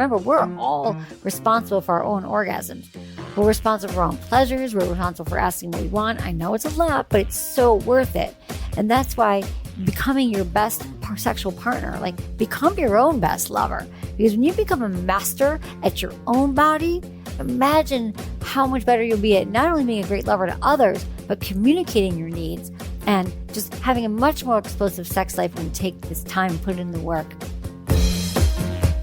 remember, we're all responsible for our own orgasms. We're responsible for our own pleasures. We're responsible for asking what we want. I know it's a lot, but it's so worth it. And that's why becoming your best sexual partner, like become your own best lover. Because when you become a master at your own body, imagine how much better you'll be at not only being a great lover to others, but communicating your needs and just having a much more explosive sex life when you take this time and put it in the work.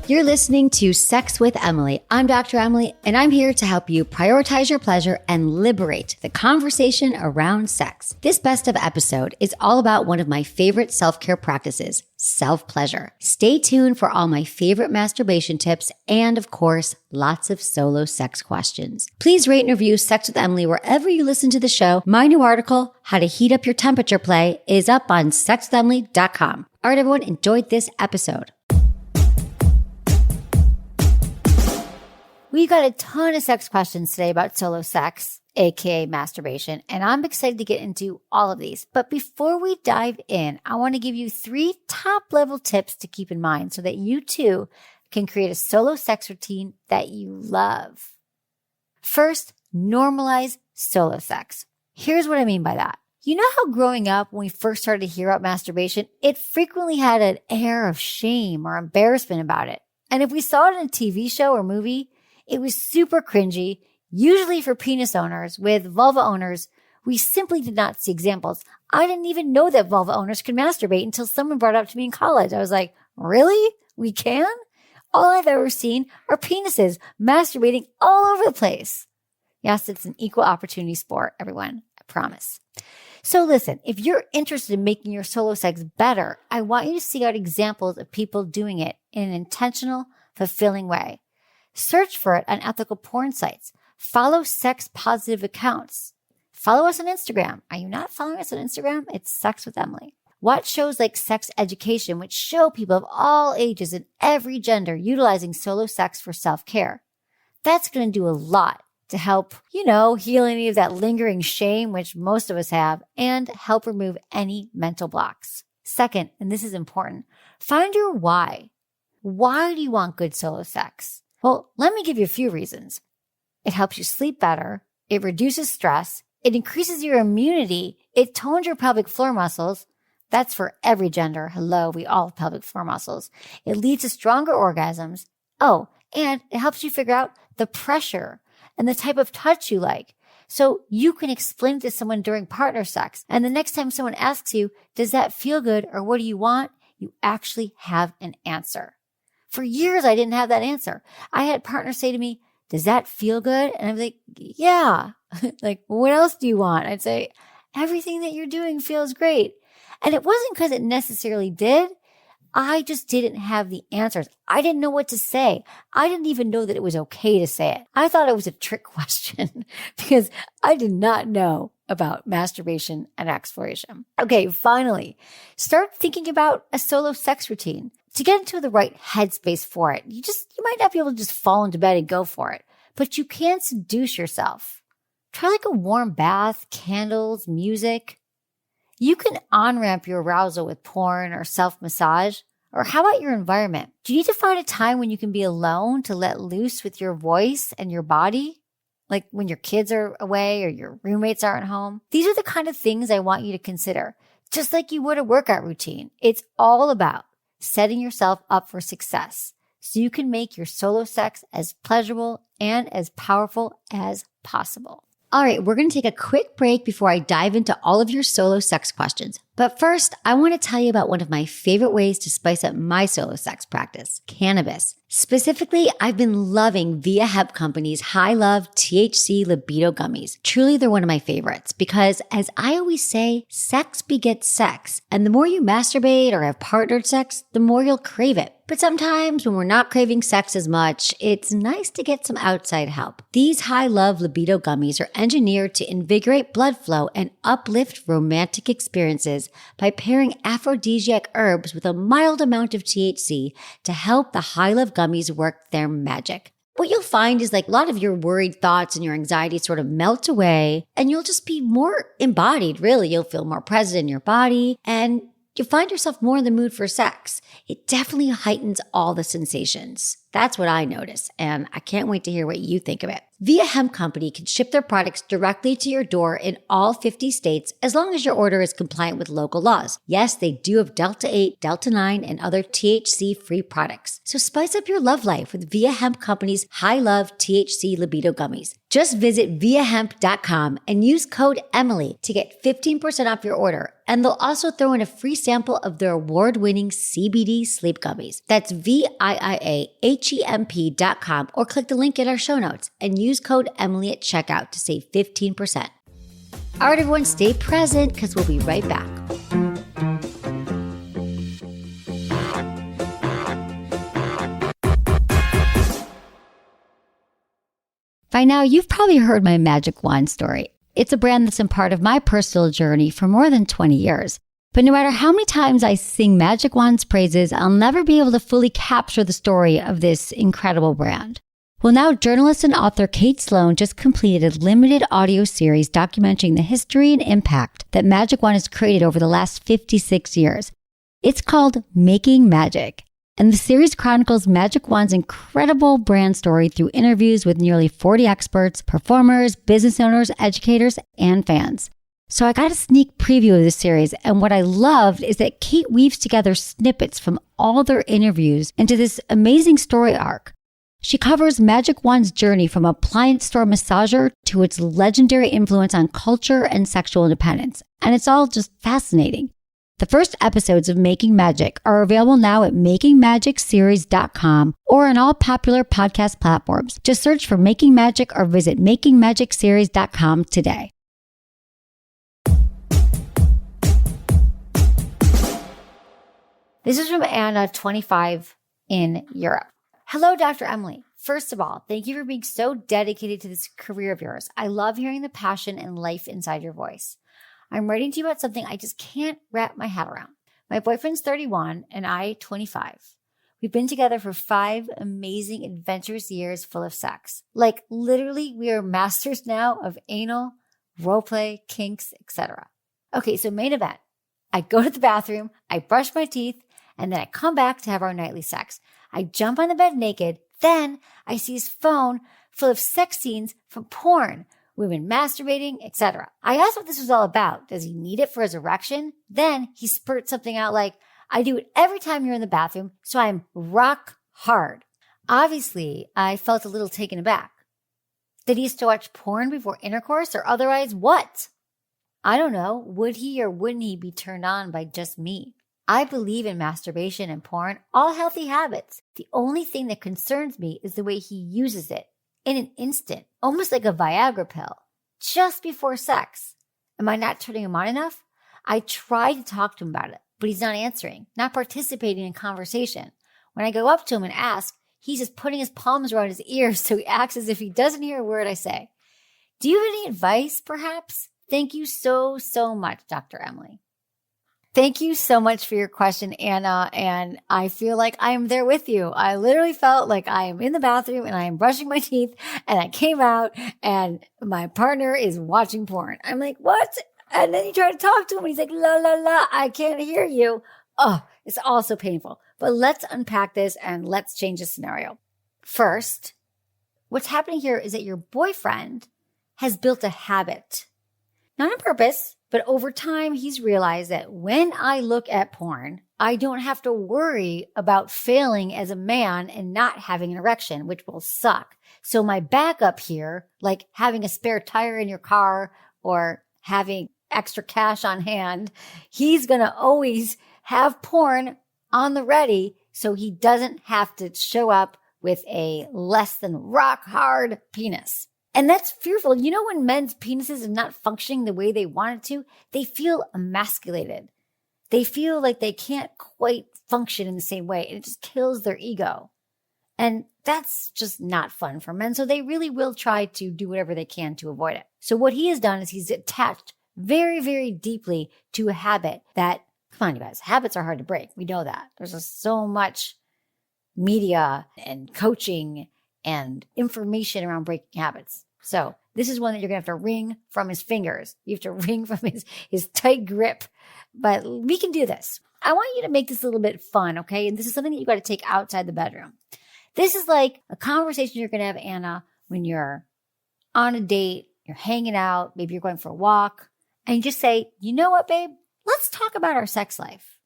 You're listening to Sex with Emily. I'm Dr. Emily, and I'm here to help you prioritize your pleasure and liberate the conversation around sex. This best of episode is all about one of my favorite self-care practices, self-pleasure. Stay tuned for all my favorite masturbation tips and, of course, lots of solo sex questions. Please rate and review Sex with Emily wherever you listen to the show. My new article, How to Heat Up Your Temperature Play, is up on sexwithemily.com. All right, everyone, enjoyed this episode. We got a ton of sex questions today about solo sex, aka masturbation, and I'm excited to get into all of these. But before we dive in, I want to give you 3 top-level tips to keep in mind so that you too can create a solo sex routine that you love. First, normalize solo sex. Here's what I mean by that. You know how growing up, when we first started to hear about masturbation, it frequently had an air of shame or embarrassment about it. And if we saw it in a TV show or movie, it was super cringy, usually for penis owners. With vulva owners, we simply did not see examples. I didn't even know that vulva owners could masturbate until someone brought it up to me in college. I was like, really? We can? All I've ever seen are penises masturbating all over the place. Yes, it's an equal opportunity sport, everyone. I promise. So listen, if you're interested in making your solo sex better, I want you to seek out examples of people doing it in an intentional, fulfilling way. Search for it on ethical porn sites. Follow sex-positive accounts. Follow us on Instagram. Are you not following us on Instagram? It's Sex with Emily. Watch shows like Sex Education, which show people of all ages and every gender utilizing solo sex for self-care. That's going to do a lot to help, heal any of that lingering shame, which most of us have, and help remove any mental blocks. Second, and this is important, find your why. Why do you want good solo sex? Well, let me give you a few reasons. It helps you sleep better. It reduces stress. It increases your immunity. It tones your pelvic floor muscles. That's for every gender. Hello, we all have pelvic floor muscles. It leads to stronger orgasms. Oh, and it helps you figure out the pressure and the type of touch you like. So you can explain it to someone during partner sex. And the next time someone asks you, does that feel good or what do you want? You actually have an answer. For years, I didn't have that answer. I had partners say to me, does that feel good? And I'm like, yeah. Like, what else do you want? I'd say, everything that you're doing feels great. And it wasn't because it necessarily did. I just didn't have the answers. I didn't know what to say. I didn't even know that it was okay to say it. I thought it was a trick question because I did not know about masturbation and exploration. Okay, finally, start thinking about a solo sex routine. To get into the right headspace for it, you might not be able to just fall into bed and go for it, but you can seduce yourself. Try like a warm bath, candles, music. You can on-ramp your arousal with porn or self-massage. Or how about your environment? Do you need to find a time when you can be alone to let loose with your voice and your body? Like when your kids are away or your roommates aren't home? These are the kind of things I want you to consider. Just like you would a workout routine. It's all about setting yourself up for success so you can make your solo sex as pleasurable and as powerful as possible. All right, we're going to take a quick break before I dive into all of your solo sex questions. But first, I want to tell you about one of my favorite ways to spice up my solo sex practice, cannabis. Specifically, I've been loving Via Hemp Company's High Love THC Libido Gummies. Truly, they're one of my favorites because, as I always say, sex begets sex. And the more you masturbate or have partnered sex, the more you'll crave it. But sometimes when we're not craving sex as much, it's nice to get some outside help. These High Love Libido Gummies are engineered to invigorate blood flow and uplift romantic experiences by pairing aphrodisiac herbs with a mild amount of THC to help the High Love gummies work their magic. What you'll find is like a lot of your worried thoughts and your anxiety sort of melt away and you'll just be more embodied, really. You'll feel more present in your body and you find yourself more in the mood for sex. It definitely heightens all the sensations. That's what I notice, and I can't wait to hear what you think of it. Via Hemp Company can ship their products directly to your door in all 50 states as long as your order is compliant with local laws. Yes, they do have Delta 8, Delta 9, and other THC-free products. So spice up your love life with Via Hemp Company's High Love THC Libido Gummies. Just visit viahemp.com and use code EMILY to get 15% off your order. And they'll also throw in a free sample of their award-winning CBD sleep gummies. That's VIIAHEMP.com or click the link in our show notes and use code EMILY at checkout to save 15%. All right, everyone, stay present because we'll be right back. By now, you've probably heard my Magic Wand story. It's a brand that's been part of my personal journey for more than 20 years. But no matter how many times I sing Magic Wand's praises, I'll never be able to fully capture the story of this incredible brand. Well, now journalist and author Kate Sloan just completed a limited audio series documenting the history and impact that Magic Wand has created over the last 56 years. It's called Making Magic. And the series chronicles Magic Wand's incredible brand story through interviews with nearly 40 experts, performers, business owners, educators, and fans. So I got a sneak preview of the series, and what I loved is that Kate weaves together snippets from all their interviews into this amazing story arc. She covers Magic Wand's journey from appliance store massager to its legendary influence on culture and sexual independence, and it's all just fascinating. The first episodes of Making Magic are available now at makingmagicseries.com or on all popular podcast platforms. Just search for Making Magic or visit makingmagicseries.com today. This is from Anna, 25, in Europe. Hello, Dr. Emily. First of all, thank you for being so dedicated to this career of yours. I love hearing the passion and life inside your voice. I'm writing to you about something I just can't wrap my head around. My boyfriend's 31 and I 25. We've been together for 5 amazing, adventurous years full of sex. Like literally, we are masters now of anal, roleplay, kinks, etc. Okay, so main event. I go to the bathroom, I brush my teeth, and then I come back to have our nightly sex. I jump on the bed naked. Then I see his phone full of sex scenes from porn, women masturbating, etc. I asked what this was all about. Does he need it for his erection? Then he spurts something out like, I do it every time you're in the bathroom, so I'm rock hard. Obviously, I felt a little taken aback. Did he used to watch porn before intercourse or otherwise what? I don't know. Would he or wouldn't he be turned on by just me? I believe in masturbation and porn, all healthy habits. The only thing that concerns me is the way he uses it. In an instant, almost like a Viagra pill, just before sex. Am I not turning him on enough? I try to talk to him about it, but he's not answering, not participating in conversation. When I go up to him and ask, he's just putting his palms around his ears so he acts as if he doesn't hear a word I say. Do you have any advice, perhaps? Thank you so, so much, Dr. Emily. Thank you so much for your question, Anna, and I feel like I am there with you. I literally felt like I am in the bathroom and I am brushing my teeth and I came out and my partner is watching porn. I'm like, what? And then you try to talk to him and he's like, la, la, la, I can't hear you. Oh, it's all so painful. But let's unpack this and let's change the scenario. First, what's happening here is that your boyfriend has built a habit, not on purpose, but over time, he's realized that when I look at porn, I don't have to worry about failing as a man and not having an erection, which will suck. So my backup here, like having a spare tire in your car or having extra cash on hand, he's going to always have porn on the ready so he doesn't have to show up with a less than rock hard penis. And that's fearful. You know, when men's penises are not functioning the way they want it to, they feel emasculated. They feel like they can't quite function in the same way. And it just kills their ego. And that's just not fun for men. So they really will try to do whatever they can to avoid it. So what he has done is he's attached very, very deeply to a habit that, come on, you guys, habits are hard to break. We know that. There's just so much media and coaching and information around breaking habits. So this is one that you're going to have to wring from his fingers. You have to wring from his tight grip. But we can do this. I want you to make this a little bit fun, okay? And this is something that you got to take outside the bedroom. This is like a conversation you're going to have, Anna, when you're on a date, you're hanging out, maybe you're going for a walk, and you just say, you know what, babe? Let's talk about our sex life.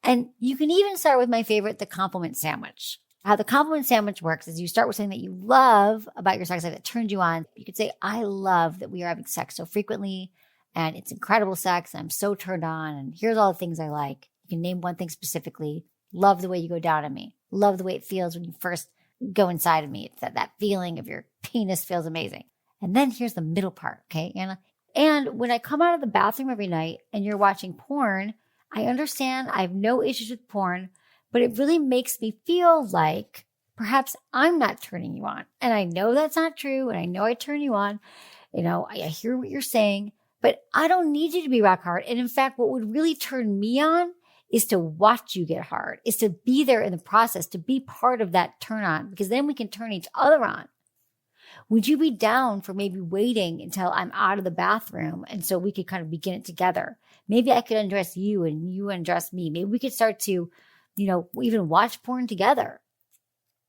And you can even start with my favorite, the compliment sandwich. How the compliment sandwich works is you start with something that you love about your sex life that turns you on. You could say, I love that we are having sex so frequently and it's incredible sex. I'm so turned on and here's all the things I like. You can name one thing specifically. Love the way you go down on me. Love the way it feels when you first go inside of me. It's that feeling of your penis feels amazing. And then here's the middle part, okay, Anna? And when I come out of the bathroom every night and you're watching porn, I understand I have no issues with porn, but it really makes me feel like perhaps I'm not turning you on. And I know that's not true. And I know I turn you on. I hear what you're saying, but I don't need you to be rock hard. And in fact, what would really turn me on is to watch you get hard, is to be there in the process, to be part of that turn on, because then we can turn each other on. Would you be down for maybe waiting until I'm out of the bathroom and so we could kind of begin it together? Maybe I could undress you and you undress me. Maybe we could start to, even watch porn together.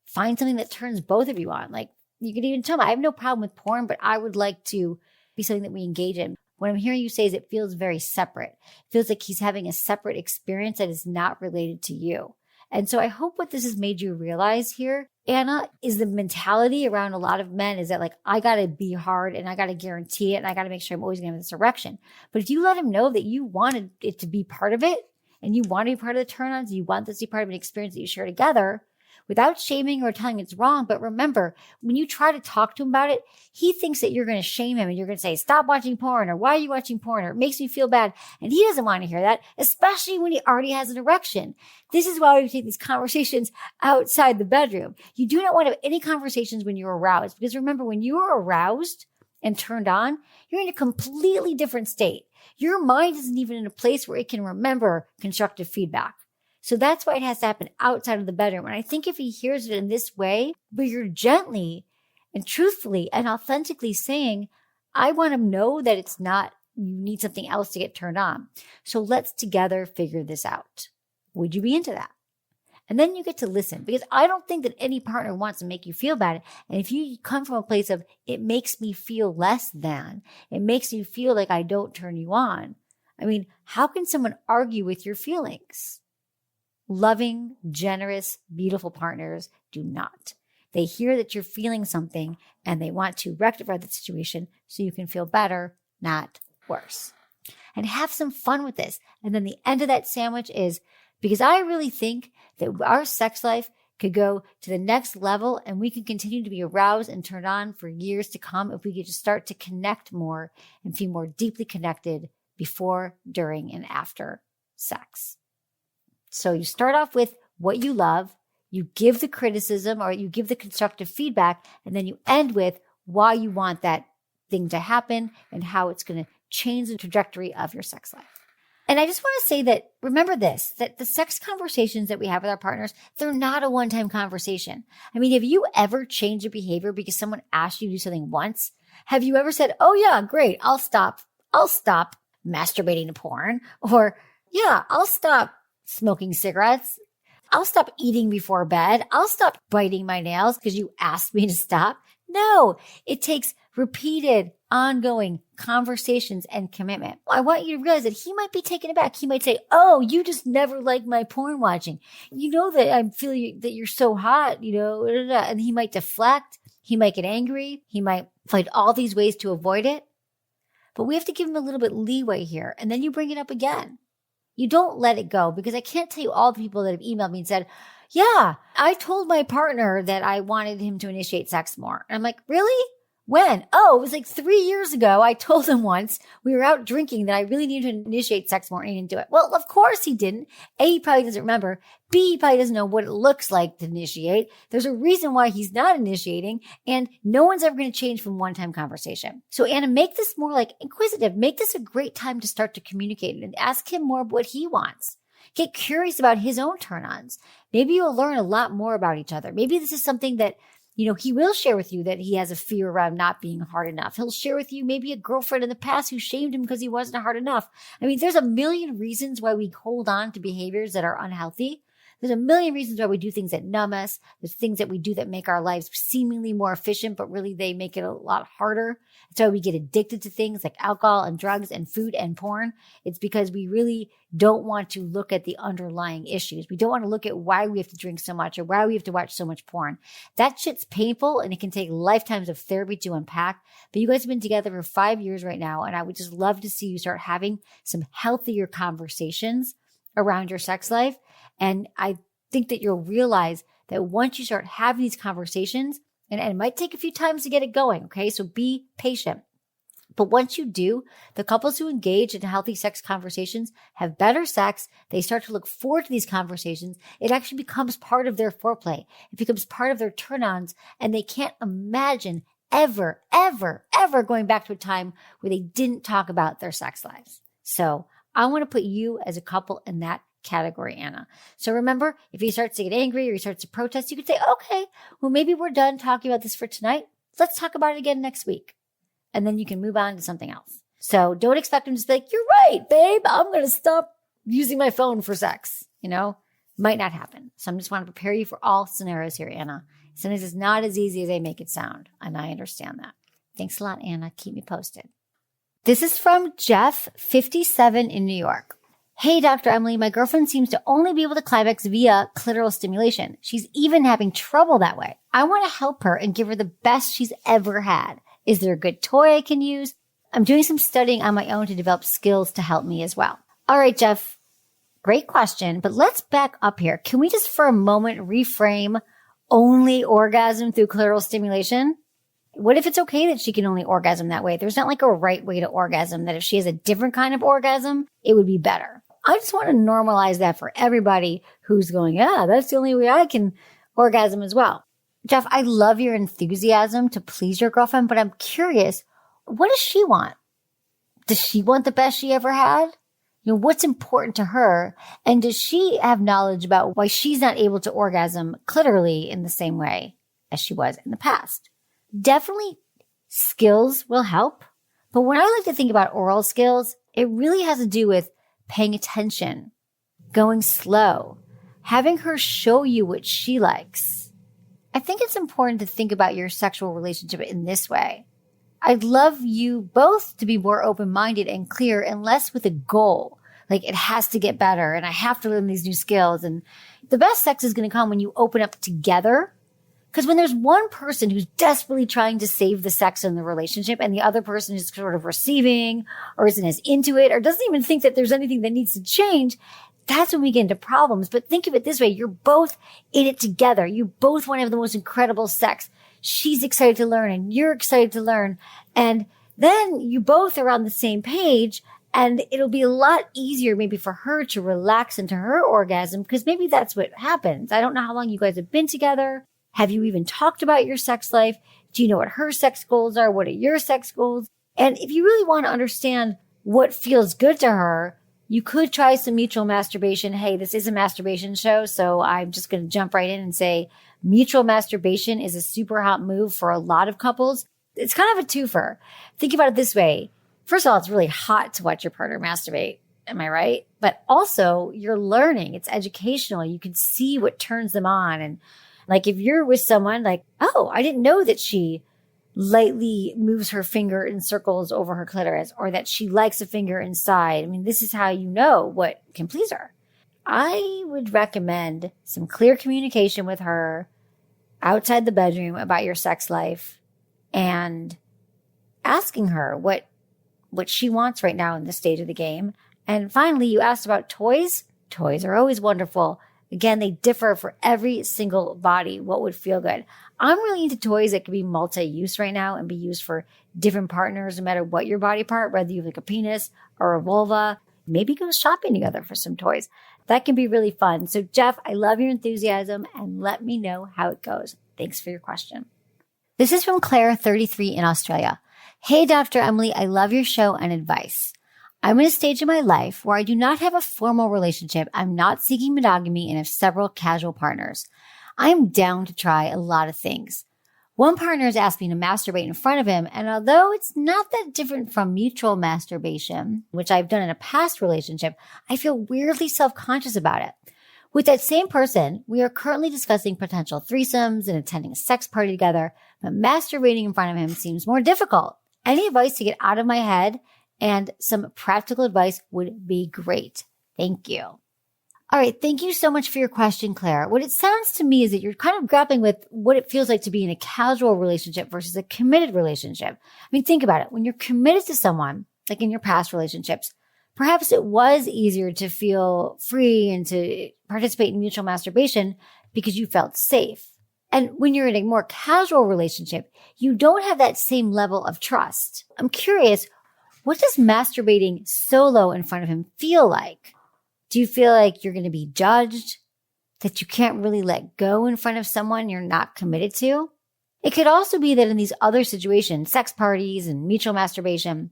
Find something that turns both of you on. Like you could even tell me, I have no problem with porn, but I would like to be something that we engage in. What I'm hearing you say is it feels very separate. It feels like he's having a separate experience that is not related to you. And so I hope what this has made you realize here, Anna, is the mentality around a lot of men is that like, I got to be hard and I got to guarantee it and I got to make sure I'm always going to have this erection. But if you let him know that you wanted it to be part of it and you want to be part of the turn-ons, you want this to be part of an experience that you share together, without shaming or telling him it's wrong. But remember, when you try to talk to him about it, he thinks that you're going to shame him and you're going to say, stop watching porn, or why are you watching porn, or it makes me feel bad. And he doesn't want to hear that, especially when he already has an erection. This is why we take these conversations outside the bedroom. You do not want to have any conversations when you're aroused, because remember, when you are aroused and turned on, you're in a completely different state. Your mind isn't even in a place where it can remember constructive feedback. So that's why it has to happen outside of the bedroom. And I think if he hears it in this way, where you're gently and truthfully and authentically saying, I want him to know that it's not, you need something else to get turned on. So let's together figure this out. Would you be into that? And then you get to listen, because I don't think that any partner wants to make you feel bad. And if you come from a place of, it makes me feel less than, it makes you feel like I don't turn you on. I mean, how can someone argue with your feelings? Loving, generous, beautiful partners do not. They hear that you're feeling something and they want to rectify the situation so you can feel better, not worse. And have some fun with this. And then the end of that sandwich is, because I really think that our sex life could go to the next level and we can continue to be aroused and turned on for years to come if we could just start to connect more and feel more deeply connected before, during, and after sex. So you start off with what you love, you give the criticism or you give the constructive feedback, and then you end with why you want that thing to happen and how it's going to change the trajectory of your sex life. And I just want to say that, remember this, that the sex conversations that we have with our partners, they're not a one-time conversation. I mean, have you ever changed your behavior because someone asked you to do something once? Have you ever said, oh yeah, great, I'll stop masturbating to porn, or yeah, I'll stop smoking cigarettes. I'll stop eating before bed. I'll stop biting my nails because you asked me to stop. No, it takes repeated, ongoing conversations and commitment. I want you to realize that he might be taken aback. He might say, oh, you just never liked my porn watching. You know that I feel that you're so hot, and he might deflect. He might get angry. He might find all these ways to avoid it. But we have to give him a little bit leeway here. And then you bring it up again. You don't let it go, because I can't tell you all the people that have emailed me and said, yeah, I told my partner that I wanted him to initiate sex more. And I'm like, really? When? Oh, it was like 3 years ago. I told him once we were out drinking that I really needed to initiate sex more, and he didn't do it. Well, of course he didn't. A, he probably doesn't remember. B, he probably doesn't know what it looks like to initiate. There's a reason why he's not initiating, and no one's ever going to change from one-time conversation. So Anna, make this more like inquisitive. Make this a great time to start to communicate and ask him more what he wants. Get curious about his own turn-ons. Maybe you'll learn a lot more about each other. Maybe this is something that He will share with you that he has a fear around not being hard enough. He'll share with you maybe a girlfriend in the past who shamed him because he wasn't hard enough. I mean, there's a million reasons why we hold on to behaviors that are unhealthy. There's a million reasons why we do things that numb us. There's things that we do that make our lives seemingly more efficient, but really they make it a lot harder. That's why we get addicted to things like alcohol and drugs and food and porn. It's because we really don't want to look at the underlying issues. We don't want to look at why we have to drink so much or why we have to watch so much porn. That shit's painful and it can take lifetimes of therapy to unpack. But you guys have been together for 5 years right now, and I would just love to see you start having some healthier conversations around your sex life. And I think that you'll realize that once you start having these conversations, and it might take a few times to get it going, okay? So be patient. But once you do, the couples who engage in healthy sex conversations have better sex. They start to look forward to these conversations. It actually becomes part of their foreplay. It becomes part of their turn-ons, and they can't imagine ever going back to a time where they didn't talk about their sex lives. So I want to put you as a couple in that category, Anna. So remember, if he starts to get angry or he starts to protest, you could say, okay, well, maybe we're done talking about this for tonight. Let's talk about it again next week. And then you can move on to something else. So don't expect him to be like, you're right, babe. I'm going to stop using my phone for sex. Might not happen. So I just want to prepare you for all scenarios here, Anna. Sometimes it's not as easy as they make it sound. And I understand that. Thanks a lot, Anna. Keep me posted. This is from Jeff, 57 in New York. Hey, Dr. Emily, my girlfriend seems to only be able to climax via clitoral stimulation. She's even having trouble that way. I want to help her and give her the best she's ever had. Is there a good toy I can use? I'm doing some studying on my own to develop skills to help me as well. All right, Jeff, great question, but let's back up here. Can we just for a moment reframe only orgasm through clitoral stimulation? What if it's okay that she can only orgasm that way? There's not like a right way to orgasm, that if she has a different kind of orgasm, it would be better. I just want to normalize that for everybody who's going, yeah, that's the only way I can orgasm as well. Jeff, I love your enthusiasm to please your girlfriend, but I'm curious, what does she want? Does she want the best she ever had? What's important to her? And does she have knowledge about why she's not able to orgasm clitorally in the same way as she was in the past? Definitely skills will help. But when I like to think about oral skills, it really has to do with paying attention, going slow, having her show you what she likes. I think it's important to think about your sexual relationship in this way. I'd love you both to be more open-minded and clear and less with a goal. Like it has to get better and I have to learn these new skills. And the best sex is going to come when you open up together. Because when there's one person who's desperately trying to save the sex in the relationship and the other person is sort of receiving or isn't as into it or doesn't even think that there's anything that needs to change, that's when we get into problems. But think of it this way. You're both in it together. You both want to have the most incredible sex. She's excited to learn and you're excited to learn. And then you both are on the same page and it'll be a lot easier maybe for her to relax into her orgasm because maybe that's what happens. I don't know how long you guys have been together. Have you even talked about your sex life? Do you know what her sex goals are? What are your sex goals? And if you really want to understand what feels good to her, you could try some mutual masturbation. Hey, this is a masturbation show, so I'm just going to jump right in and say mutual masturbation is a super hot move for a lot of couples. It's kind of a twofer. Think about it this way. First of all, it's really hot to watch your partner masturbate. Am I right? But also you're learning. It's educational. You can see what turns them on. And like if you're with someone like, oh, I didn't know that she lightly moves her finger in circles over her clitoris or that she likes a finger inside. I mean, this is how you know what can please her. I would recommend some clear communication with her outside the bedroom about your sex life and asking her what she wants right now in this stage of the game. And finally, you asked about toys. Toys are always wonderful. Again, they differ for every single body, what would feel good. I'm really into toys that can be multi-use right now and be used for different partners, no matter what your body part, whether you have like a penis or a vulva. Maybe go shopping together for some toys. That can be really fun. So Jeff, I love your enthusiasm and let me know how it goes. Thanks for your question. This is from Claire, 33 in Australia. Hey, Dr. Emily, I love your show and advice. I'm in a stage in my life where I do not have a formal relationship. I'm not seeking monogamy and have several casual partners. I'm down to try a lot of things. One partner has asked me to masturbate in front of him, and although it's not that different from mutual masturbation, which I've done in a past relationship, I feel weirdly self-conscious about it. With that same person, we are currently discussing potential threesomes and attending a sex party together, but masturbating in front of him seems more difficult. Any advice to get out of my head and some practical advice would be great. Thank you. All right. Thank you so much for your question, Claire. What it sounds to me is that you're kind of grappling with what it feels like to be in a casual relationship versus a committed relationship. I mean, think about it. When you're committed to someone, like in your past relationships, perhaps it was easier to feel free and to participate in mutual masturbation because you felt safe. And when you're in a more casual relationship, you don't have that same level of trust. I'm curious, what does masturbating solo in front of him feel like? Do you feel like you're going to be judged? That you can't really let go in front of someone you're not committed to? It could also be that in these other situations, sex parties and mutual masturbation,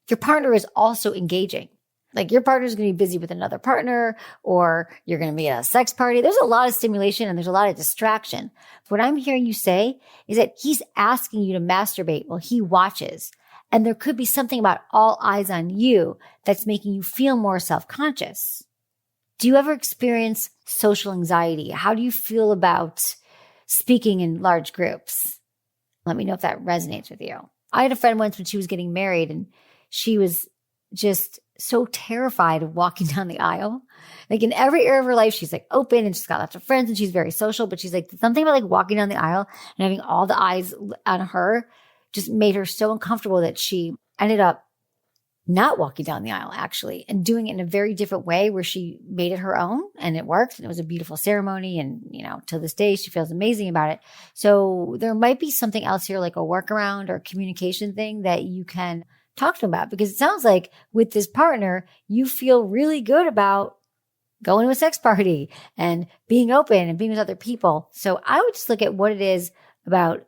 your partner is also engaging. Like your partner's going to be busy with another partner, or you're going to be at a sex party. There's a lot of stimulation and there's a lot of distraction. What I'm hearing you say is that he's asking you to masturbate while he watches. And there could be something about all eyes on you that's making you feel more self-conscious. Do you ever experience social anxiety? How do you feel about speaking in large groups? Let me know if that resonates with you. I had a friend once when she was getting married and she was just so terrified of walking down the aisle. Like in every area of her life, she's like open and she's got lots of friends and she's very social, but she's like something about like walking down the aisle and having all the eyes on her just made her so uncomfortable that she ended up not walking down the aisle actually and doing it in a very different way where she made it her own and it worked and it was a beautiful ceremony. And, to this day, she feels amazing about it. So there might be something else here, like a workaround or a communication thing that you can talk to him about, because it sounds like with this partner, you feel really good about going to a sex party and being open and being with other people. So I would just look at what it is about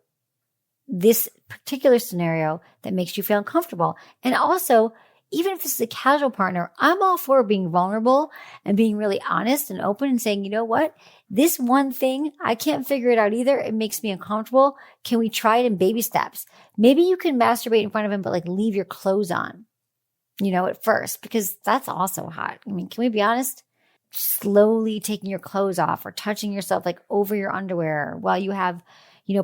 this particular scenario that makes you feel uncomfortable. And also, even if this is a casual partner, I'm all for being vulnerable and being really honest and open and saying, you know what? This one thing, I can't figure it out either. It makes me uncomfortable. Can we try it in baby steps? Maybe you can masturbate in front of him, but like leave your clothes on, at first, because that's also hot. I mean, can we be honest? Slowly taking your clothes off or touching yourself like over your underwear while you have,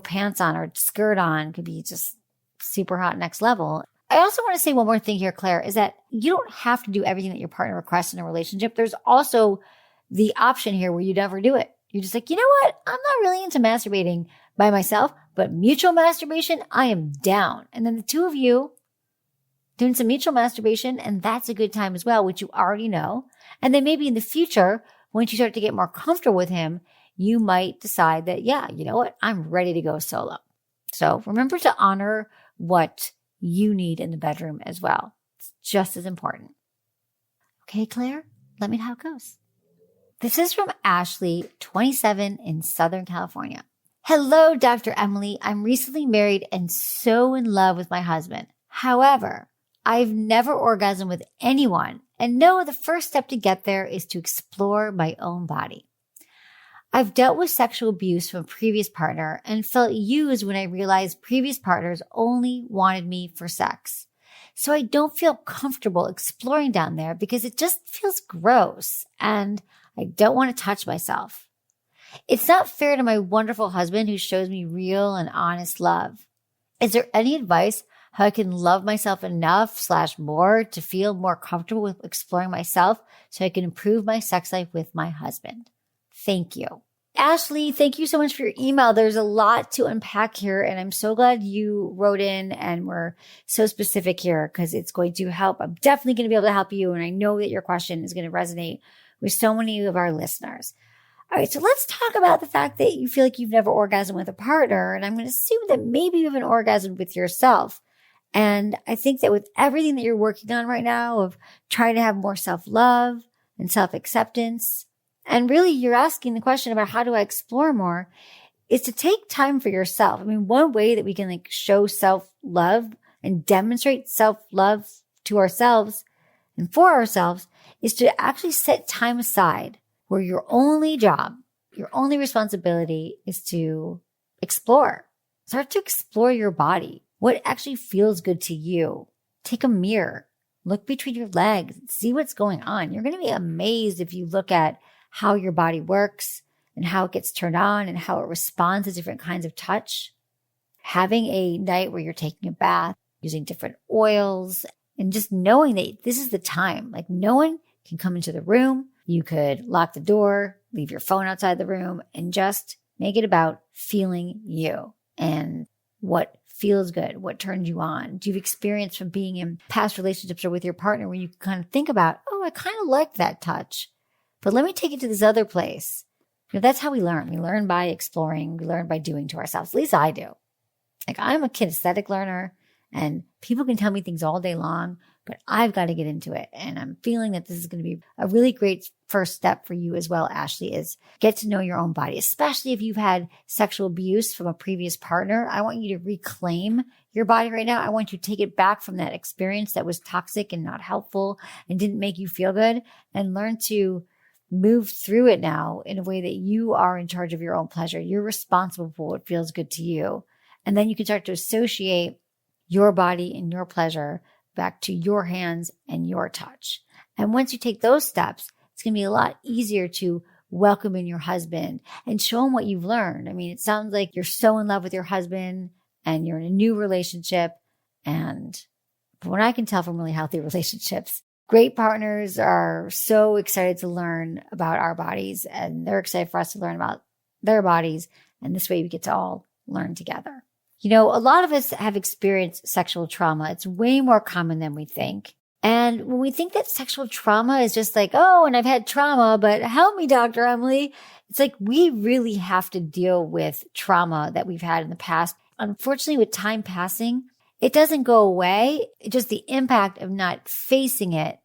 pants on or skirt on could be just super hot next level. I also want to say one more thing here, Claire, is that you don't have to do everything that your partner requests in a relationship. There's also the option here where you never do it. You're just like, you know what? I'm not really into masturbating by myself, but mutual masturbation, I am down. And then the two of you doing some mutual masturbation, and that's a good time as well, which you already know. And then maybe in the future, once you start to get more comfortable with him, you might decide that, yeah, you know what? I'm ready to go solo. So remember to honor what you need in the bedroom as well. It's just as important. Okay, Claire, let me know how it goes. This is from Ashley, 27 in Southern California. Hello, Dr. Emily. I'm recently married and so in love with my husband. However, I've never orgasmed with anyone and know the first step to get there is to explore my own body. I've dealt with sexual abuse from a previous partner and felt used when I realized previous partners only wanted me for sex. So I don't feel comfortable exploring down there because it just feels gross and I don't want to touch myself. It's not fair to my wonderful husband who shows me real and honest love. Is there any advice how I can love myself enough/more to feel more comfortable with exploring myself so I can improve my sex life with my husband? Thank you. Ashley, thank you so much for your email. There's a lot to unpack here, and I'm so glad you wrote in and were so specific here because it's going to help. I'm definitely going to be able to help you, and I know that your question is going to resonate with so many of our listeners. All right, so let's talk about the fact that you feel like you've never orgasmed with a partner, and I'm going to assume that maybe you haven't orgasmed with yourself. And I think that with everything that you're working on right now of trying to have more self-love and self-acceptance, and really you're asking the question about how do I explore more, is to take time for yourself. I mean, one way that we can show self-love and demonstrate self-love to ourselves and for ourselves is to actually set time aside where your only job, your only responsibility is to explore Start to explore your body. What actually feels good to you? Take a mirror, look between your legs, see what's going on. You're going to be amazed if you look at how your body works and how it gets turned on and how it responds to different kinds of touch. Having a night where you're taking a bath, using different oils, and just knowing that this is the time. Like no one can come into the room. You could lock the door, leave your phone outside the room, and just make it about feeling you and what feels good, what turns you on. Do you have experience from being in past relationships or with your partner where you can kind of think about, oh, I kind of like that touch, but let me take it to this other place. That's how we learn. We learn by exploring. We learn by doing to ourselves. At least I do. Like I'm a kinesthetic learner and people can tell me things all day long, but I've got to get into it. And I'm feeling that this is going to be a really great first step for you as well, Ashley, is get to know your own body, especially if you've had sexual abuse from a previous partner. I want you to reclaim your body right now. I want you to take it back from that experience that was toxic and not helpful and didn't make you feel good and learn to move through it now in a way that you are in charge of your own pleasure. You're responsible for what feels good to you. And then you can start to associate your body and your pleasure back to your hands and your touch. And once you take those steps, it's going to be a lot easier to welcome in your husband and show him what you've learned. I mean, it sounds like you're so in love with your husband and you're in a new relationship. And from what I can tell from really healthy relationships, great partners are so excited to learn about our bodies and they're excited for us to learn about their bodies. And this way we get to all learn together. You know, a lot of us have experienced sexual trauma. It's way more common than we think. And when we think that sexual trauma is just like, oh, and I've had trauma, but help me, Dr. Emily. It's like we really have to deal with trauma that we've had in the past. Unfortunately, with time passing, it doesn't go away. It's just the impact of not facing it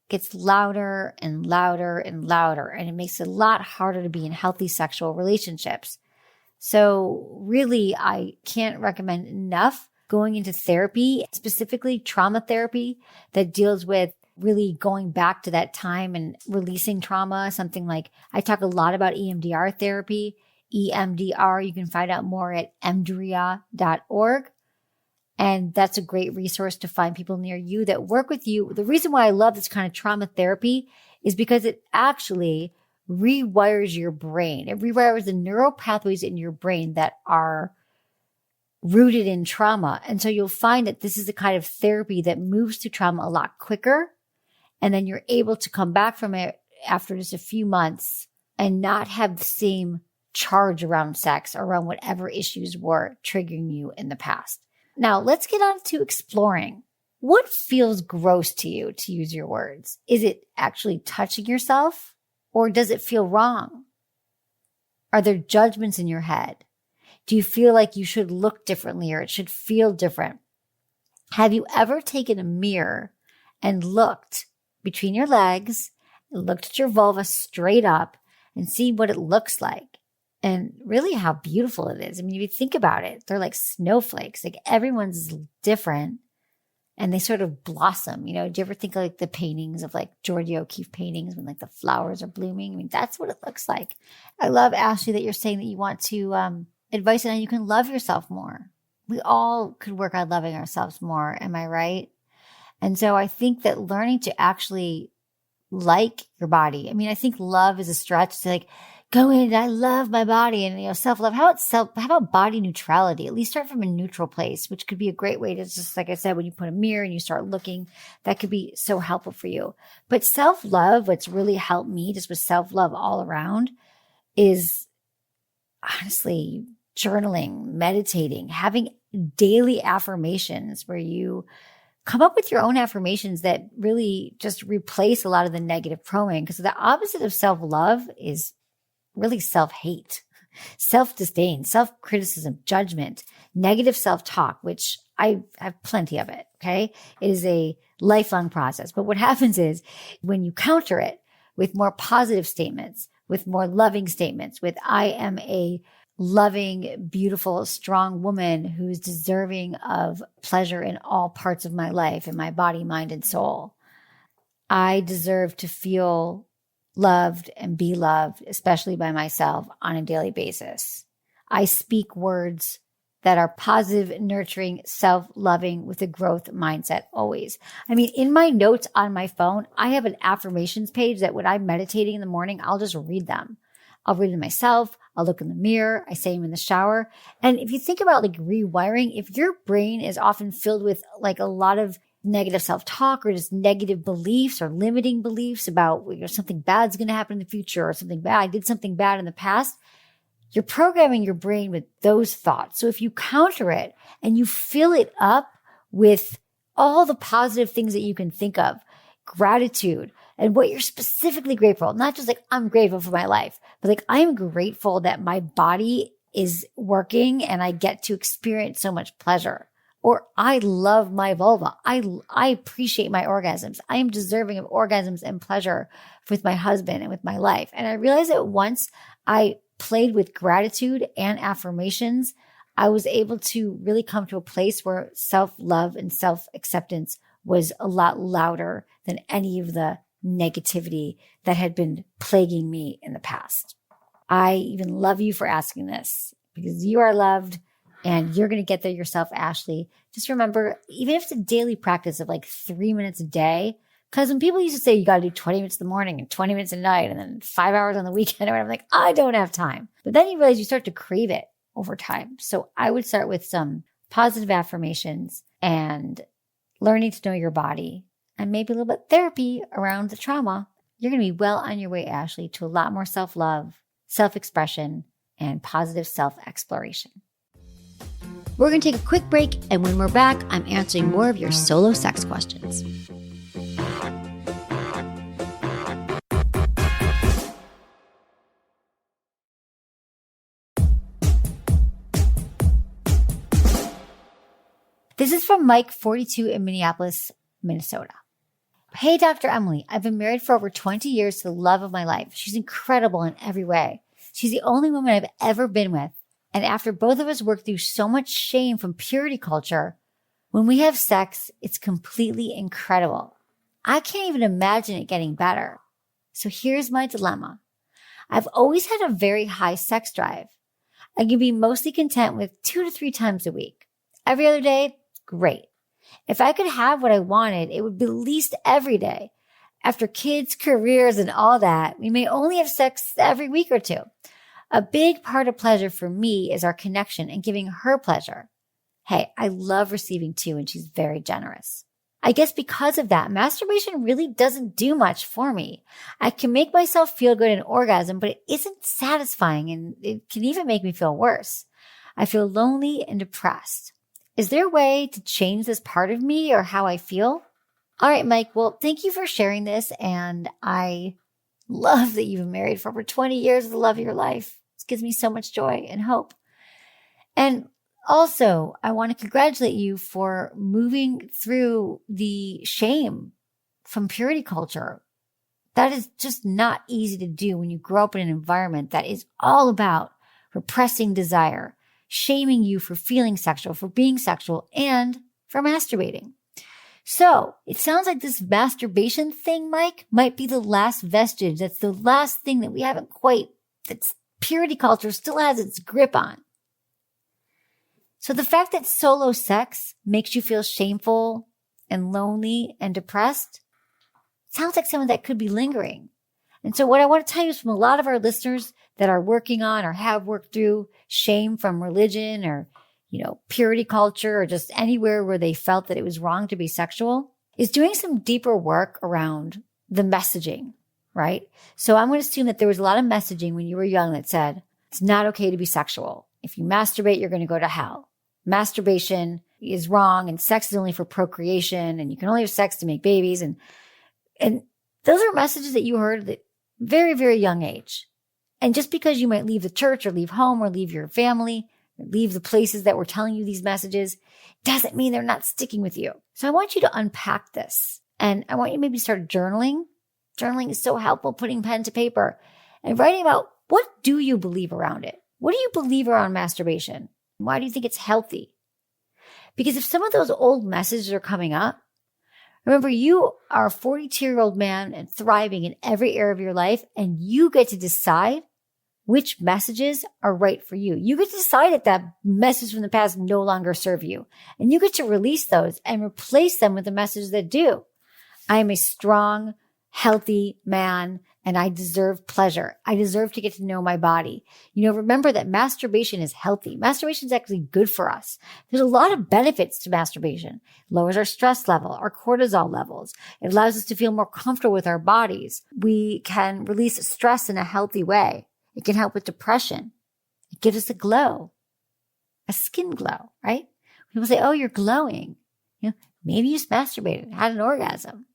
gets louder and louder and louder. And it makes it a lot harder to be in healthy sexual relationships. So really, I can't recommend enough going into therapy, specifically trauma therapy that deals with really going back to that time and releasing trauma. Something like I talk a lot about EMDR therapy, EMDR. You can find out more at emdria.org. And that's a great resource to find people near you that work with you. The reason why I love this kind of trauma therapy is because it actually rewires your brain. It rewires the neural pathways in your brain that are rooted in trauma. And so you'll find that this is the kind of therapy that moves through trauma a lot quicker. And then you're able to come back from it after just a few months and not have the same charge around sex or around whatever issues were triggering you in the past. Now let's get on to exploring. What feels gross to you, to use your words? Is it actually touching yourself? Or does it feel wrong? Are there judgments in your head? Do you feel like you should look differently or it should feel different? Have you ever taken a mirror and looked between your legs, and looked at your vulva straight up and see what it looks like? And really how beautiful it is. I mean, if you think about it, they're like snowflakes. Like everyone's different. And they sort of blossom. You know, do you ever think of like the paintings of like Georgia O'Keeffe paintings when like the flowers are blooming? I mean, that's what it looks like. I love, Ashley, that you're saying that you want to advice on how you can love yourself more. We all could work on loving ourselves more. Am I right? And so I think that learning to actually like your body. I mean, I think love is a stretch to like, go in, I love my body and, you know, self-love. How about body neutrality? At least start from a neutral place, which could be a great way to just, like I said, when you put a mirror and you start looking, that could be so helpful for you. But self-love, what's really helped me just with self-love all around is honestly journaling, meditating, having daily affirmations where you come up with your own affirmations that really just replace a lot of the negative programming. Because the opposite of self-love is really self-hate, self-disdain, self-criticism, judgment, negative self-talk, which I have plenty of it. Okay. It is a lifelong process. But what happens is when you counter it with more positive statements, with more loving statements, with I am a loving, beautiful, strong woman who's deserving of pleasure in all parts of my life, in my body, mind, and soul. I deserve to feel loved and be loved, especially by myself on a daily basis. I speak words that are positive, nurturing, self-loving with a growth mindset always. I mean, in my notes on my phone, I have an affirmations page that when I'm meditating in the morning, I'll just read them. I'll read them myself. I'll look in the mirror. I say them in the shower. And if you think about like rewiring, if your brain is often filled with like a lot of negative self-talk or just negative beliefs or limiting beliefs about something bad's going to happen in the future or something bad, I did something bad in the past, you're programming your brain with those thoughts. So if you counter it and you fill it up with all the positive things that you can think of, gratitude, and what you're specifically grateful, not just like, I'm grateful for my life, but like, I'm grateful that my body is working and I get to experience so much pleasure. Or I love my vulva. I appreciate my orgasms. I am deserving of orgasms and pleasure with my husband and with my life. And I realized that once I played with gratitude and affirmations, I was able to really come to a place where self-love and self-acceptance was a lot louder than any of the negativity that had been plaguing me in the past. I even love you for asking this because you are loved and you're going to get there yourself, Ashley. Just remember, even if it's a daily practice of like 3 minutes a day, because when people used to say you got to do 20 minutes in the morning and 20 minutes at night and then 5 hours on the weekend, I'm like, I don't have time. But then you realize you start to crave it over time. So I would start with some positive affirmations and learning to know your body and maybe a little bit of therapy around the trauma. You're going to be well on your way, Ashley, to a lot more self-love, self-expression, and positive self-exploration. We're going to take a quick break, and when we're back, I'm answering more of your solo sex questions. This is from Mike, 42 in Minneapolis, Minnesota. Hey, Dr. Emily, I've been married for over 20 years to the love of my life. She's incredible in every way. She's the only woman I've ever been with. And after both of us work through so much shame from purity culture, when we have sex, it's completely incredible. I can't even imagine it getting better. So here's my dilemma. I've always had a very high sex drive. I can be mostly content with 2 to 3 times a week. Every other day, great. If I could have what I wanted, it would be at least every day. After kids, careers, and all that, we may only have sex every week or two. A big part of pleasure for me is our connection and giving her pleasure. Hey, I love receiving too, and she's very generous. I guess because of that, masturbation really doesn't do much for me. I can make myself feel good in orgasm, but it isn't satisfying, and it can even make me feel worse. I feel lonely and depressed. Is there a way to change this part of me or how I feel? All right, Mike. Well, thank you for sharing this. And I love that you've been married for over 20 years with the love of your life. This gives me so much joy and hope. And also, I want to congratulate you for moving through the shame from purity culture. That is just not easy to do when you grow up in an environment that is all about repressing desire, shaming you for feeling sexual, for being sexual, and for masturbating. So it sounds like this masturbation thing, Mike, might be the last vestige. That's the last thing that we haven't quite, that's purity culture still has its grip on. So the fact that solo sex makes you feel shameful and lonely and depressed sounds like something that could be lingering. And so what I want to tell you is from a lot of our listeners that are working on or have worked through shame from religion or, purity culture or just anywhere where they felt that it was wrong to be sexual is doing some deeper work around the messaging, right? So I'm going to assume that there was a lot of messaging when you were young that said, it's not okay to be sexual. If you masturbate, you're going to go to hell. Masturbation is wrong and sex is only for procreation and you can only have sex to make babies. And those are messages that you heard at very, very young age. And just because you might leave the church or leave home or leave your family, or leave the places that were telling you these messages, doesn't mean they're not sticking with you. So I want you to unpack this. And I want you to maybe start journaling. Journaling is so helpful, putting pen to paper and writing about what do you believe around it? What do you believe around masturbation? Why do you think it's healthy? Because if some of those old messages are coming up, remember, you are a 42-year-old man and thriving in every area of your life, and you get to decide which messages are right for you. You get to decide if that message from the past no longer serve you. And you get to release those and replace them with the messages that do. I am a strong, healthy man, and I deserve pleasure. I deserve to get to know my body. Remember that masturbation is healthy. Masturbation is actually good for us. There's a lot of benefits to masturbation. It lowers our stress level, our cortisol levels. It allows us to feel more comfortable with our bodies. We can release stress in a healthy way. It can help with depression. It gives us a glow, a skin glow, right? People say, oh, you're glowing. Maybe you just masturbated, had an orgasm.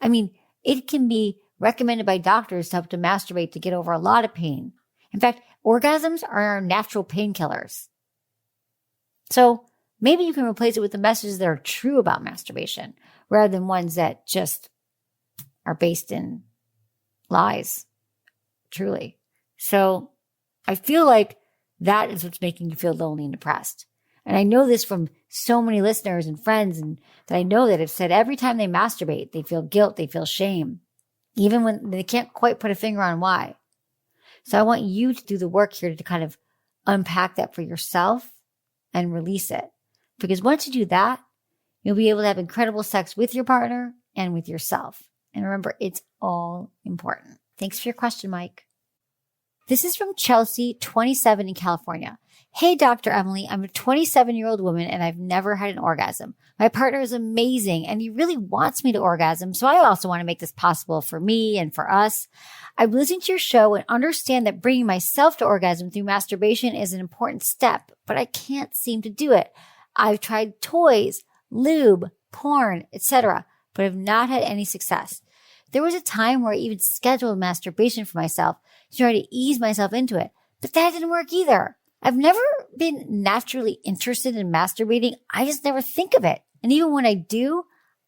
It can be recommended by doctors to help to masturbate to get over a lot of pain. In fact, orgasms are our natural painkillers. So maybe you can replace it with the messages that are true about masturbation rather than ones that just are based in lies, truly. So I feel like that is what's making you feel lonely and depressed. And I know this from so many listeners and friends and that I know that have said every time they masturbate, they feel guilt, they feel shame, even when they can't quite put a finger on why. So I want you to do the work here to kind of unpack that for yourself and release it. Because once you do that, you'll be able to have incredible sex with your partner and with yourself. And remember, it's all important. Thanks for your question, Mike. This is from Chelsea, 27 in California. Hey, Dr. Emily, I'm a 27-year-old woman and I've never had an orgasm. My partner is amazing and he really wants me to orgasm. So I also want to make this possible for me and for us. I've listened to your show and understand that bringing myself to orgasm through masturbation is an important step, but I can't seem to do it. I've tried toys, lube, porn, etc., but have not had any success. There was a time where I even scheduled masturbation for myself to try to ease myself into it, but that didn't work either. I've never been naturally interested in masturbating. I just never think of it. And even when I do,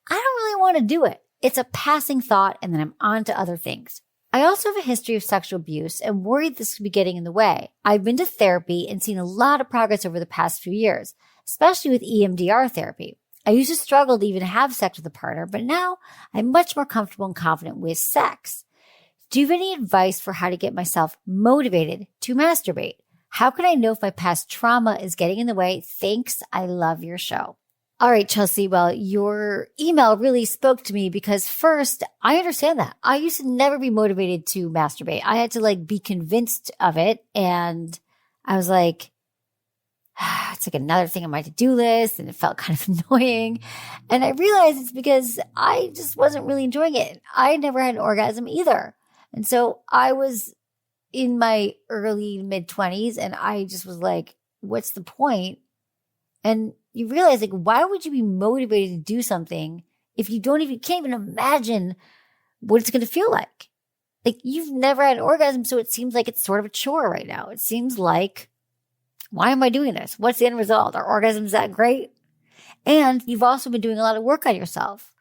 I don't really want to do it. It's a passing thought and then I'm on to other things. I also have a history of sexual abuse and worried this could be getting in the way. I've been to therapy and seen a lot of progress over the past few years, especially with EMDR therapy. I used to struggle to even have sex with a partner, but now I'm much more comfortable and confident with sex. Do you have any advice for how to get myself motivated to masturbate? How can I know if my past trauma is getting in the way? Thanks. I love your show. All right, Chelsea. Well, your email really spoke to me because first, I understand that. I used to never be motivated to masturbate. I had to be convinced of it. And I was like, it's like another thing on my to-do list. And it felt kind of annoying. And I realized it's because I just wasn't really enjoying it. I never had an orgasm either. And so I was in my early mid-20s and I just was like, what's the point? And you realize why would you be motivated to do something if you can't even imagine what it's going to feel like? You've never had an orgasm, so it seems like it's sort of a chore right now. It seems like, why am I doing this? What's the end result? Are orgasms that great? And you've also been doing a lot of work on yourself.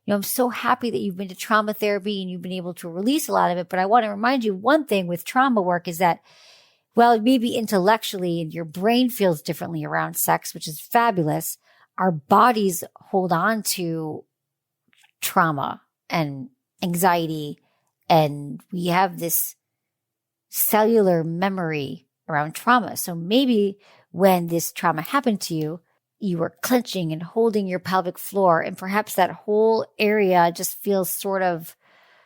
I'm so happy that you've been to trauma therapy and you've been able to release a lot of it. But I want to remind you one thing with trauma work is that, well, maybe intellectually and your brain feels differently around sex, which is fabulous. Our bodies hold on to trauma and anxiety. And we have this cellular memory around trauma. So maybe when this trauma happened to you, you were clenching and holding your pelvic floor, and perhaps that whole area just feels sort of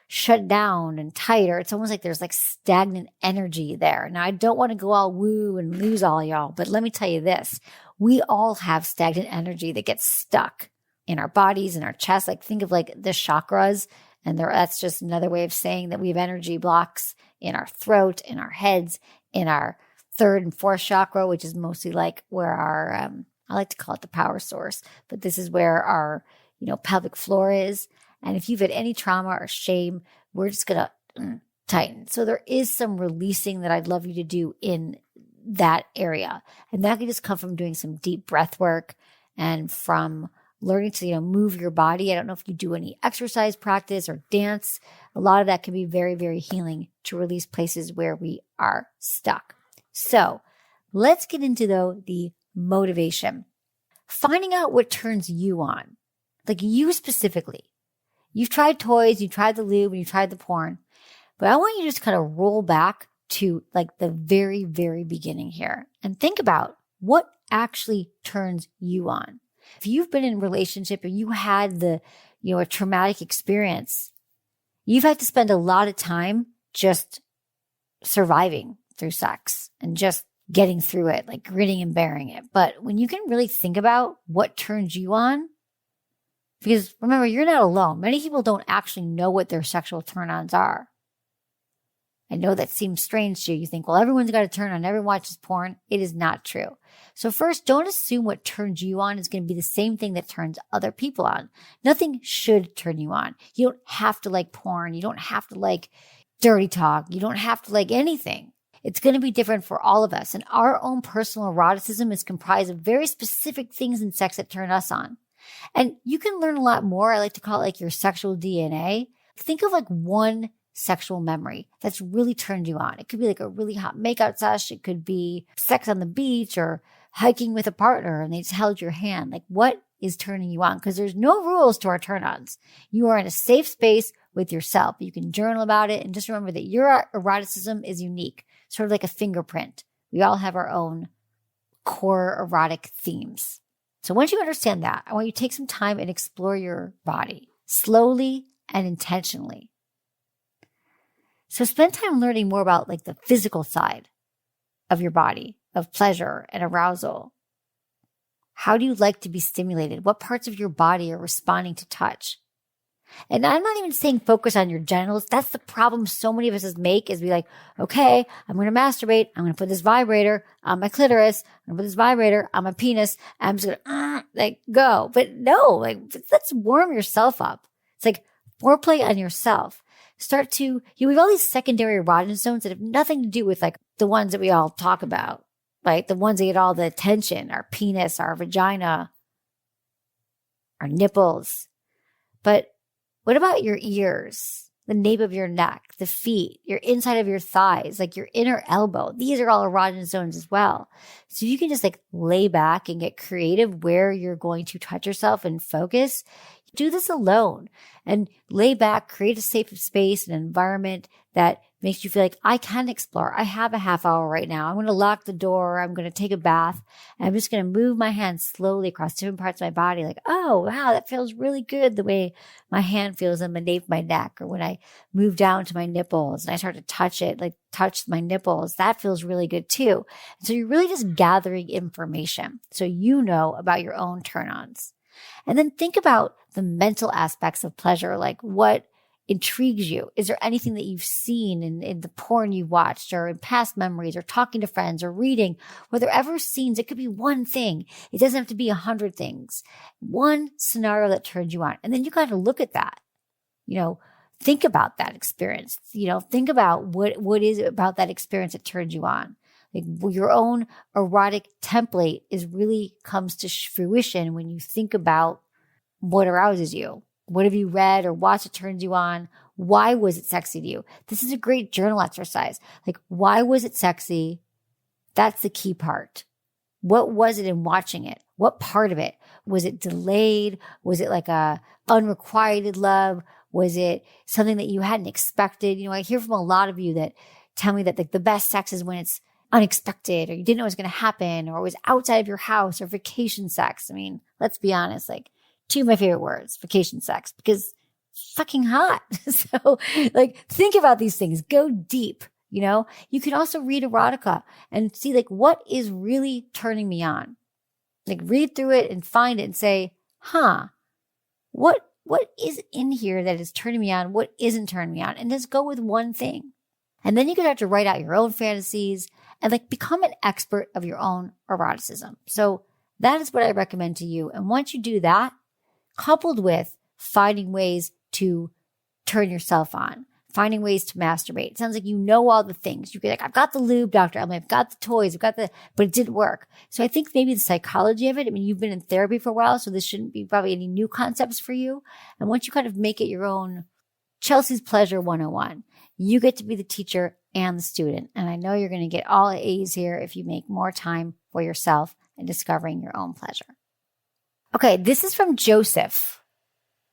shut down and tighter. It's almost like there's stagnant energy there. Now, I don't want to go all woo and lose all y'all, but let me tell you this. We all have stagnant energy that gets stuck in our bodies, in our chest. Think of the chakras, and that's just another way of saying that we have energy blocks in our throat, in our heads, in our third and fourth chakra, which is mostly where our I like to call it the power source, but this is where our, pelvic floor is. And if you've had any trauma or shame, we're just going to tighten. So there is some releasing that I'd love you to do in that area. And that can just come from doing some deep breath work and from learning to, move your body. I don't know if you do any exercise practice or dance. A lot of that can be very, very healing to release places where we are stuck. So let's get into, the motivation. Finding out what turns you on, you specifically. You've tried toys, you tried the lube, and you tried the porn, but I want you to just kind of roll back to like the very, very beginning here and think about what actually turns you on. If you've been in a relationship or you had a traumatic experience, you've had to spend a lot of time just surviving through sex and just getting through it, like gritting and bearing it. But when you can really think about what turns you on, because remember, you're not alone. Many people don't actually know what their sexual turn-ons are. I know that seems strange to you. You think, well, everyone's got a turn on, everyone watches porn. It is not true. So first, don't assume what turns you on is going to be the same thing that turns other people on. Nothing should turn you on. You don't have to like porn. You don't have to like dirty talk. You don't have to like anything. It's going to be different for all of us. And our own personal eroticism is comprised of very specific things in sex that turn us on. And you can learn a lot more. I like to call it like your sexual DNA. Think of like one sexual memory that's really turned you on. It could be like a really hot makeout sesh. It could be sex on the beach or hiking with a partner and they just held your hand. Like what is turning you on? Because there's no rules to our turn-ons. You are in a safe space with yourself. You can journal about it and just remember that your eroticism is unique, sort of like a fingerprint. We all have our own core erotic themes. So once you understand that, I want you to take some time and explore your body slowly and intentionally. So spend time learning more about like the physical side of your body, of pleasure and arousal. How do you like to be stimulated? What parts of your body are responding to touch? And I'm not even saying focus on your genitals. That's the problem so many of us make is be like, okay, I'm going to masturbate. I'm going to put this vibrator on my clitoris. I'm going to put this vibrator on my penis. And I'm just going to like go. But no, like let's warm yourself up. It's like foreplay on yourself. Start to, we have all these secondary erogenous zones that have nothing to do with like the ones that we all talk about, like the ones that get all the attention, our penis, our vagina, our nipples. But what about your ears, the nape of your neck, the feet, your inside of your thighs, like your inner elbow? These are all erogenous zones as well. So you can just like lay back and get creative where you're going to touch yourself and focus. Do this alone and lay back, create a safe space, an environment that makes you feel like I can explore. I have a half hour right now. I'm going to lock the door. I'm going to take a bath. And I'm just going to move my hands slowly across different parts of my body. Like, oh, wow, that feels really good the way my hand feels on the nape of my neck. Or when I move down to my nipples and I start to touch it, like touch my nipples, that feels really good too. And so you're really just gathering information so you know about your own turn-ons. And then think about the mental aspects of pleasure, like what intrigues you. Is there anything that you've seen in the porn you watched or in past memories or talking to friends or reading? Were there ever scenes? It could be one thing. It doesn't have to be 100 things. One scenario that turns you on. And then you got to look at that. Think about that experience. Think about what is it about that experience that turns you on. Like your own erotic template comes to fruition when you think about what arouses you. What have you read or watched that turns you on? Why was it sexy to you? This is a great journal exercise. Like, why was it sexy? That's the key part. What was it in watching it? What part of it? Was it delayed? Was it like a unrequited love? Was it something that you hadn't expected? I hear from a lot of you that tell me that the best sex is when it's unexpected or you didn't know it was going to happen or it was outside of your house or vacation sex. I mean, let's be honest, like two of my favorite words, vacation sex, because it's fucking hot. So think about these things, go deep. You can also read erotica and see like what is really turning me on. Like read through it and find it and say, what is in here that is turning me on? What isn't turning me on? And just go with one thing. And then you can start to write out your own fantasies and become an expert of your own eroticism. So that is what I recommend to you. And once you do that, coupled with finding ways to turn yourself on, finding ways to masturbate. It sounds like you know all the things. You get like, I've got the lube, Dr. Emily, I've got the toys, but it didn't work. So I think maybe the psychology of it, you've been in therapy for a while, so this shouldn't be probably any new concepts for you. And once you kind of make it your own Chelsea's Pleasure 101, you get to be the teacher and the student. And I know you're going to get all A's here if you make more time for yourself and discovering your own pleasure. Okay, this is from Joseph.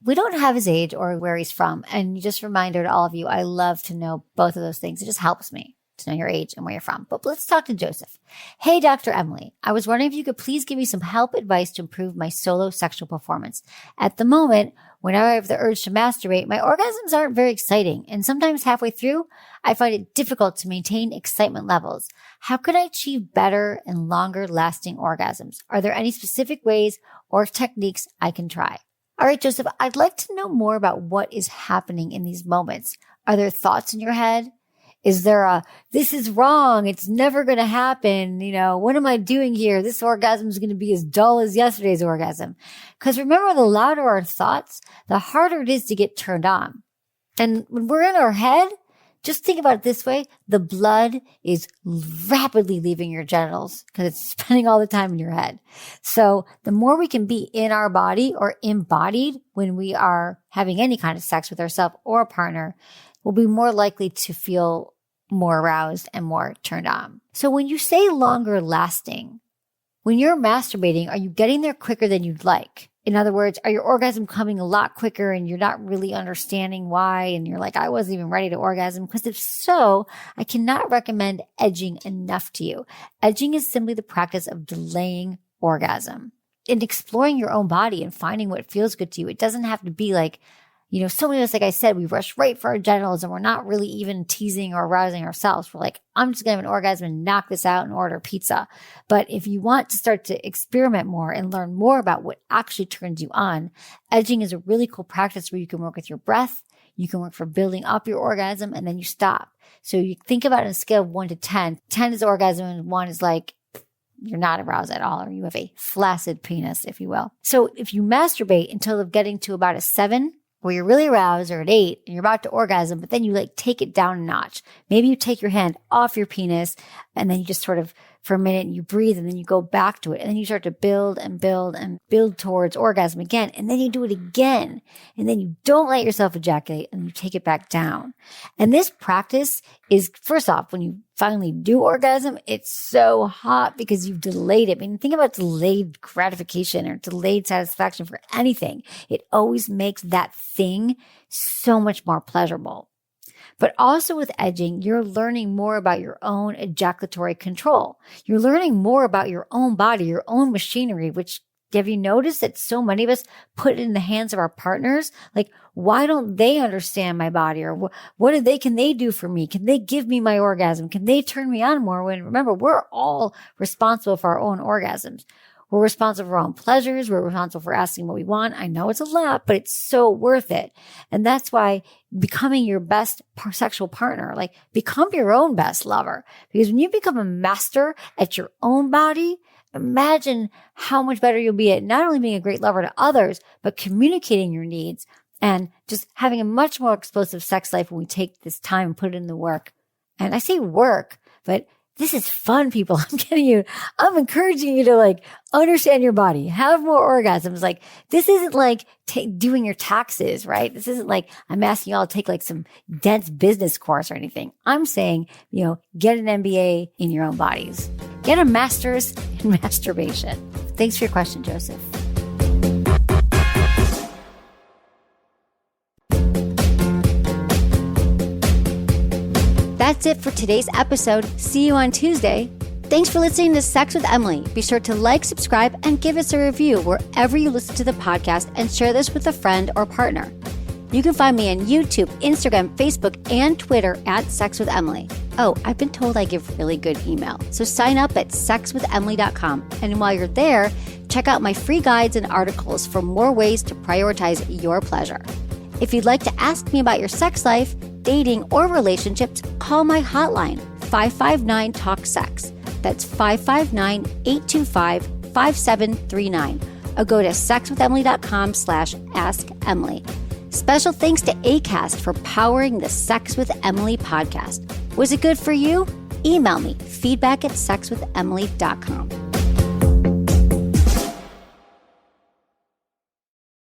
We don't have his age or where he's from. And just a reminder to all of you, I love to know both of those things. It just helps me to know your age and where you're from. But let's talk to Joseph. Hey, Dr. Emily, I was wondering if you could please give me some advice to improve my solo sexual performance. At the moment, whenever I have the urge to masturbate, my orgasms aren't very exciting. And sometimes halfway through, I find it difficult to maintain excitement levels. How could I achieve better and longer lasting orgasms? Are there any specific ways or techniques I can try? All right, Joseph, I'd like to know more about what is happening in these moments. Are there thoughts in your head? Is there this is wrong, it's never going to happen, what am I doing here? This orgasm is going to be as dull as yesterday's orgasm. Because remember, the louder our thoughts, the harder it is to get turned on. And when we're in our head, just think about it this way. The blood is rapidly leaving your genitals because it's spending all the time in your head. So the more we can be in our body or embodied when we are having any kind of sex with ourselves or a partner, we'll be more likely to feel more aroused and more turned on. So when you say longer lasting, when you're masturbating, are you getting there quicker than you'd like? In other words, are your orgasm coming a lot quicker and you're not really understanding why? And you're like, I wasn't even ready to orgasm. Because if so, I cannot recommend edging enough to you. Edging is simply the practice of delaying orgasm and exploring your own body and finding what feels good to you. It doesn't have to be like, so many of us, like I said, we rush right for our genitals and we're not really even teasing or arousing ourselves. We're like, I'm just going to have an orgasm and knock this out and order pizza. But if you want to start to experiment more and learn more about what actually turns you on, edging is a really cool practice where you can work with your breath. You can work for building up your orgasm and then you stop. So you think about it on a scale of 1 to 10. 10 is orgasm and 1 is like, you're not aroused at all, or you have a flaccid penis, if you will. So if you masturbate until getting to about a 7, where you're really aroused, or at 8 and you're about to orgasm, but then you take it down a notch. Maybe you take your hand off your penis and then you just sort of, for a minute, you breathe and then you go back to it. And then you start to build and build and build towards orgasm again. And then you do it again. And then you don't let yourself ejaculate and you take it back down. And this practice is, first off, when you finally do orgasm, it's so hot because you've delayed it. I mean, think about delayed gratification or delayed satisfaction for anything. It always makes that thing so much more pleasurable. But also with edging, you're learning more about your own ejaculatory control. You're learning more about your own body, your own machinery, which, have you noticed that so many of us put it in the hands of our partners? Like, why don't they understand my body? Or can they do for me? Can they give me my orgasm? Can they turn me on more? When, remember, we're all responsible for our own orgasms. We're responsible for our own pleasures. We're responsible for asking what we want. I know it's a lot, but it's so worth it. And that's why becoming your best sexual partner, become your own best lover. Because when you become a master at your own body, imagine how much better you'll be at not only being a great lover to others, but communicating your needs and just having a much more explosive sex life when we take this time and put it in the work. And I say work, but this is fun, people. I'm encouraging you to understand your body, have more orgasms. This isn't doing your taxes, right? This isn't I'm asking y'all to take some dense business course or anything. I'm saying, get an MBA in your own bodies. Get a master's in masturbation. Thanks for your question, Joseph. That's it for today's episode. See you on Tuesday. Thanks for listening to Sex with Emily. Be sure to subscribe, and give us a review wherever you listen to the podcast, and share this with a friend or partner. You can find me on YouTube, Instagram, Facebook, and Twitter at Sex with Emily. Oh, I've been told I give really good email. So sign up at sexwithemily.com. And while you're there, check out my free guides and articles for more ways to prioritize your pleasure. If you'd like to ask me about your sex life, dating, or relationships, call my hotline, 559-TALK-SEX. That's 559-825-5739. Or go to sexwithemily.com/askemily. Special thanks to Acast for powering the Sex with Emily podcast. Was it good for you? Email me, feedback@sexwithemily.com.